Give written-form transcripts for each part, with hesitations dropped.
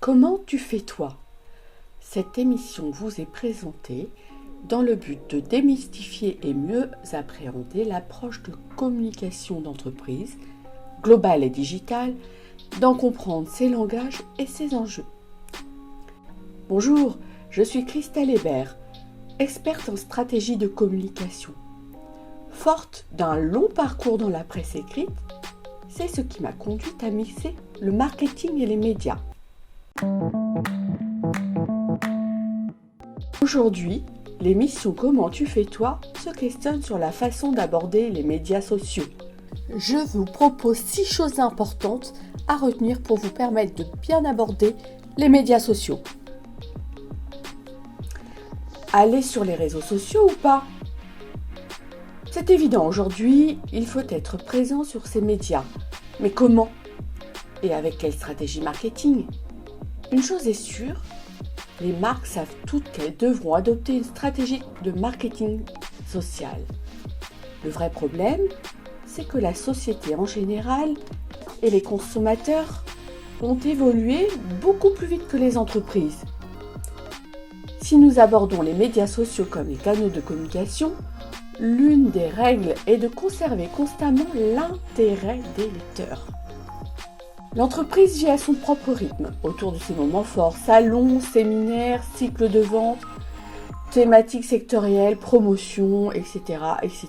Comment tu fais toi? Cette émission vous est présentée dans le but de démystifier et mieux appréhender l'approche de communication d'entreprise, globale et digitale, d'en comprendre ses langages et ses enjeux. Bonjour, je suis Christelle Hébert, experte en stratégie de communication. Forte d'un long parcours dans la presse écrite, c'est ce qui m'a conduite à mixer le marketing et les médias. Aujourd'hui, l'émission Comment tu fais toi se questionne sur la façon d'aborder les médias sociaux. Je vous propose 6 choses importantes à retenir pour vous permettre de bien aborder les médias sociaux. Aller sur les réseaux sociaux ou pas? C'est évident, aujourd'hui, il faut être présent sur ces médias. Mais comment? Et avec quelle stratégie marketing? Une chose est sûre, les marques savent toutes qu'elles devront adopter une stratégie de marketing social. Le vrai problème, c'est que la société en général et les consommateurs ont évolué beaucoup plus vite que les entreprises. Si nous abordons les médias sociaux comme les canaux de communication, l'une des règles est de conserver constamment l'intérêt des lecteurs. L'entreprise vit à son propre rythme, autour de ses moments forts, salons, séminaires, cycles de vente, thématiques sectorielles, promotions, etc., etc.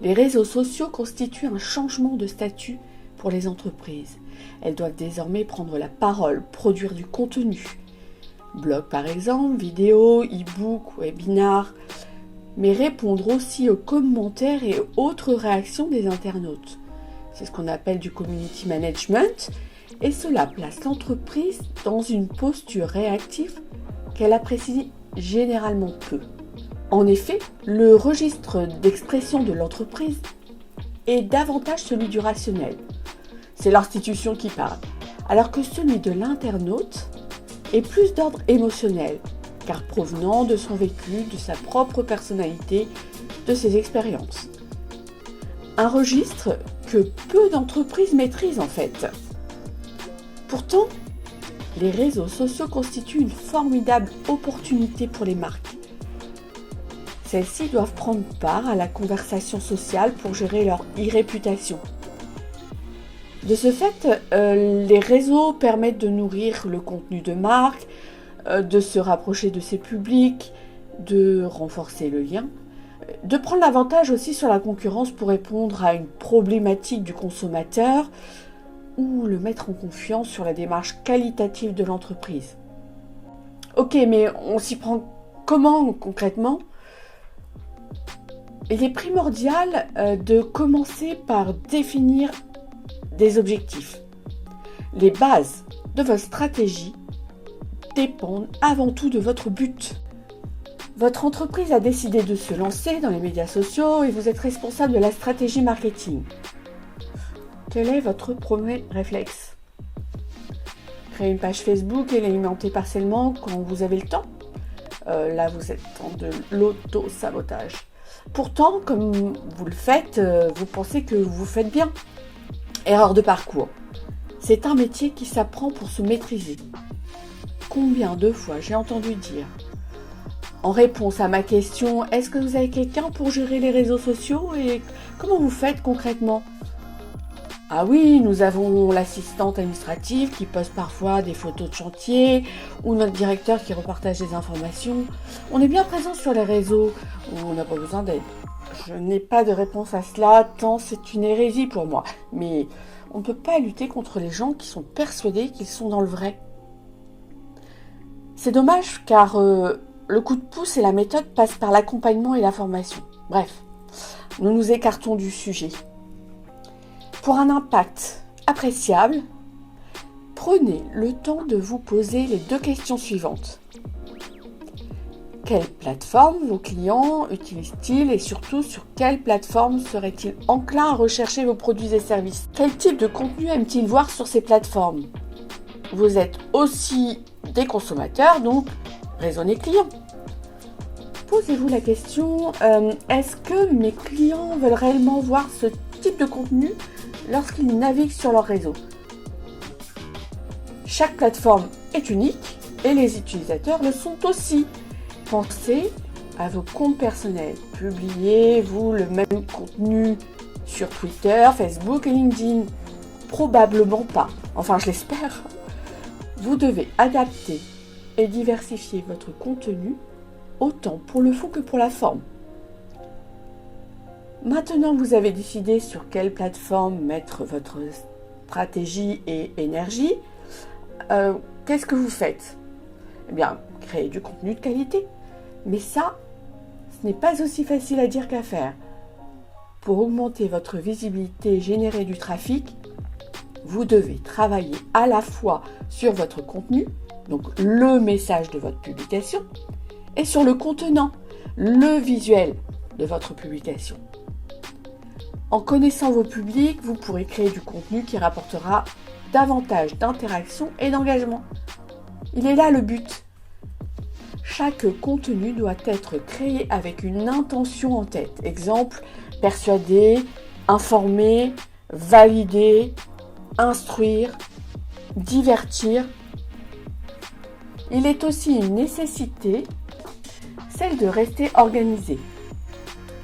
Les réseaux sociaux constituent un changement de statut pour les entreprises. Elles doivent désormais prendre la parole, produire du contenu. Blog par exemple, vidéo, e-book, webinar, mais répondre aussi aux commentaires et autres réactions des internautes. C'est ce qu'on appelle du community management, et cela place l'entreprise dans une posture réactive qu'elle apprécie généralement peu. En effet, le registre d'expression de l'entreprise est davantage celui du rationnel. C'est l'institution qui parle, alors que celui de l'internaute est plus d'ordre émotionnel, car provenant de son vécu, de sa propre personnalité, de ses expériences. Un registre que peu d'entreprises maîtrisent en fait. Pourtant, les réseaux sociaux constituent une formidable opportunité pour les marques. Celles-ci doivent prendre part à la conversation sociale pour gérer leur e-réputation. De ce fait, les réseaux permettent de nourrir le contenu de marque, de se rapprocher de ses publics, de renforcer le lien, de prendre l'avantage aussi sur la concurrence pour répondre à une problématique du consommateur ou le mettre en confiance sur la démarche qualitative de l'entreprise. Ok, mais on s'y prend comment concrètement? Il est primordial de commencer par définir des objectifs. Les bases de votre stratégie dépendent avant tout de votre but. Votre entreprise a décidé de se lancer dans les médias sociaux et vous êtes responsable de la stratégie marketing. Quel est votre premier réflexe? Créer une page Facebook et l'alimenter partiellement quand vous avez le temps? Là, vous êtes dans de l'auto-sabotage. Pourtant, comme vous le faites, vous pensez que vous faites bien. Erreur de parcours. C'est un métier qui s'apprend pour se maîtriser. Combien de fois j'ai entendu dire, en réponse à ma question, est-ce que vous avez quelqu'un pour gérer les réseaux sociaux et comment vous faites concrètement? Ah oui, nous avons l'assistante administrative qui poste parfois des photos de chantier ou notre directeur qui repartage des informations. On est bien présent sur les réseaux, on n'a pas besoin d'aide. Je n'ai pas de réponse à cela tant c'est une hérésie pour moi. Mais on ne peut pas lutter contre les gens qui sont persuadés qu'ils sont dans le vrai. C'est dommage car le coup de pouce et la méthode passent par l'accompagnement et la formation. Bref, nous nous écartons du sujet. Pour un impact appréciable, prenez le temps de vous poser les 2 questions suivantes. Quelle plateforme vos clients utilisent-ils et surtout sur quelle plateforme seraient-ils enclins à rechercher vos produits et services? Quel type de contenu aiment-ils voir sur ces plateformes? Vous êtes aussi des consommateurs, donc raisonnez clients. Posez-vous la question, est-ce que mes clients veulent réellement voir ce type de contenu lorsqu'ils naviguent sur leur réseau? Chaque plateforme est unique et les utilisateurs le sont aussi. Pensez à vos comptes personnels. Publiez-vous le même contenu sur Twitter, Facebook et LinkedIn? Probablement pas. Enfin, je l'espère. Vous devez adapter et diversifier votre contenu autant pour le fond que pour la forme. Maintenant que vous avez décidé sur quelle plateforme mettre votre stratégie et énergie, qu'est-ce que vous faites? Eh bien, créer du contenu de qualité. Mais ça, ce n'est pas aussi facile à dire qu'à faire. Pour augmenter votre visibilité et générer du trafic, vous devez travailler à la fois sur votre contenu, donc le message de votre publication, et sur le contenant, le visuel de votre publication. En connaissant vos publics, vous pourrez créer du contenu qui rapportera davantage d'interaction et d'engagement. Il est là le but. Chaque contenu doit être créé avec une intention en tête. Exemple, persuader, informer, valider, instruire, divertir. Il est aussi une nécessité, celle de rester organisé.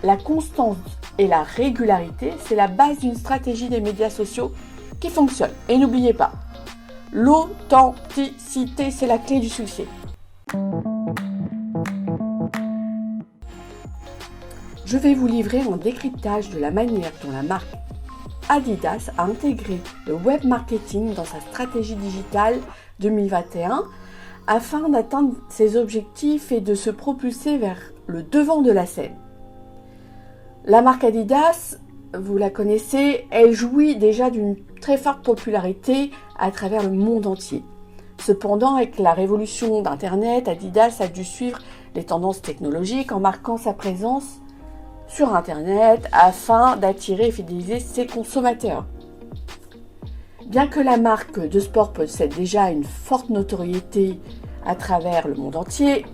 La constance et la régularité, c'est la base d'une stratégie des médias sociaux qui fonctionne. Et n'oubliez pas, l'authenticité, c'est la clé du succès. Je vais vous livrer un décryptage de la manière dont la marque Adidas a intégré le web marketing dans sa stratégie digitale 2021 afin d'atteindre ses objectifs et de se propulser vers le devant de la scène. La marque Adidas, vous la connaissez, elle jouit déjà d'une très forte popularité à travers le monde entier. Cependant, avec la révolution d'Internet, Adidas a dû suivre les tendances technologiques en marquant sa présence sur Internet afin d'attirer et fidéliser ses consommateurs. Bien que la marque de sport possède déjà une forte notoriété à travers le monde entier,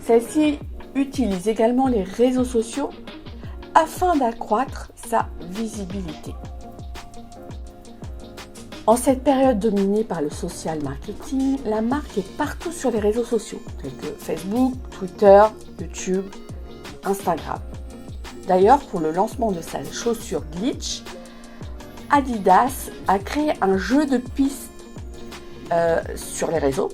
celle-ci utilise également les réseaux sociaux afin d'accroître sa visibilité. En cette période dominée par le social marketing, la marque est partout sur les réseaux sociaux, tels que Facebook, Twitter, YouTube, Instagram. D'ailleurs, pour le lancement de sa chaussure Glitch, Adidas a créé un jeu de pistes sur les réseaux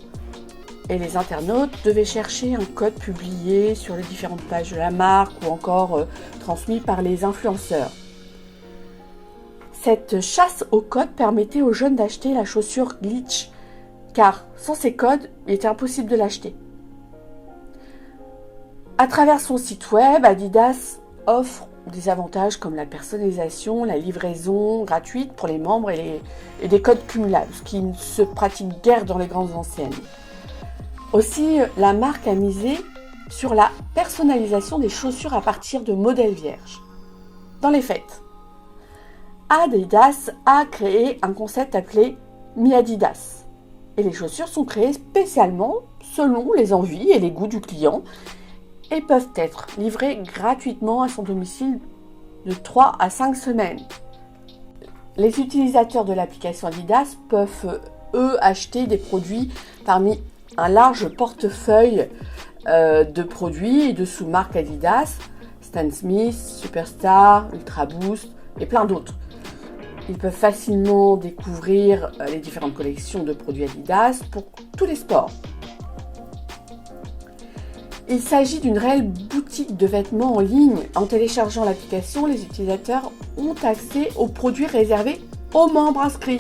et les internautes devaient chercher un code publié sur les différentes pages de la marque ou encore transmis par les influenceurs. Cette chasse aux codes permettait aux jeunes d'acheter la chaussure Glitch, car sans ces codes, il était impossible de l'acheter. À travers son site web, Adidas offre des avantages comme la personnalisation, la livraison gratuite pour les membres et des codes cumulables, ce qui ne se pratique guère dans les grandes enseignes. Aussi, la marque a misé sur la personnalisation des chaussures à partir de modèles vierges. Dans les faits, Adidas a créé un concept appelé Mi Adidas. Et les chaussures sont créées spécialement selon les envies et les goûts du client et peuvent être livrées gratuitement à son domicile de 3 à 5 semaines. Les utilisateurs de l'application Adidas peuvent, eux, acheter des produits parmi un large portefeuille de produits et de sous-marques Adidas, Stan Smith, Superstar, Ultra Boost et plein d'autres. Ils peuvent facilement découvrir les différentes collections de produits Adidas pour tous les sports. Il s'agit d'une réelle boutique de vêtements en ligne. En téléchargeant l'application, les utilisateurs ont accès aux produits réservés aux membres inscrits,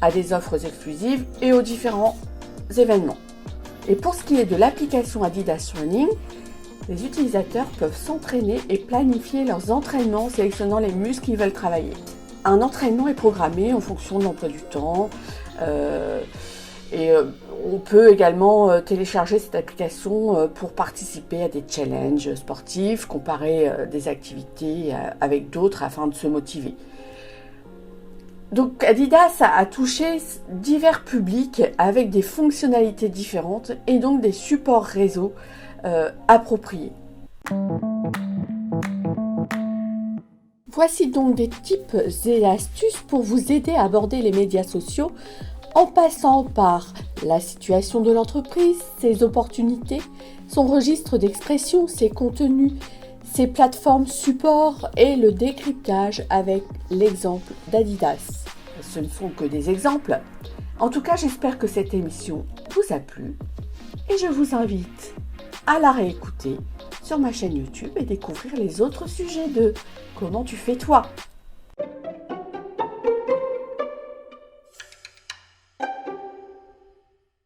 à des offres exclusives et aux différents événements. Et pour ce qui est de l'application Adidas Running, les utilisateurs peuvent s'entraîner et planifier leurs entraînements en sélectionnant les muscles qu'ils veulent travailler. Un entraînement est programmé en fonction de l'emploi du temps on peut également télécharger cette application pour participer à des challenges sportifs, comparer des activités avec d'autres afin de se motiver. Donc Adidas a touché divers publics avec des fonctionnalités différentes et donc des supports réseau appropriés. Voici donc des tips et astuces pour vous aider à aborder les médias sociaux en passant par la situation de l'entreprise, ses opportunités, son registre d'expression, ses contenus, ses plateformes support et le décryptage avec l'exemple d'Adidas. Ce ne sont que des exemples. En tout cas, j'espère que cette émission vous a plu et je vous invite à la réécouter sur ma chaîne YouTube et découvrir les autres sujets de Comment tu fais toi ?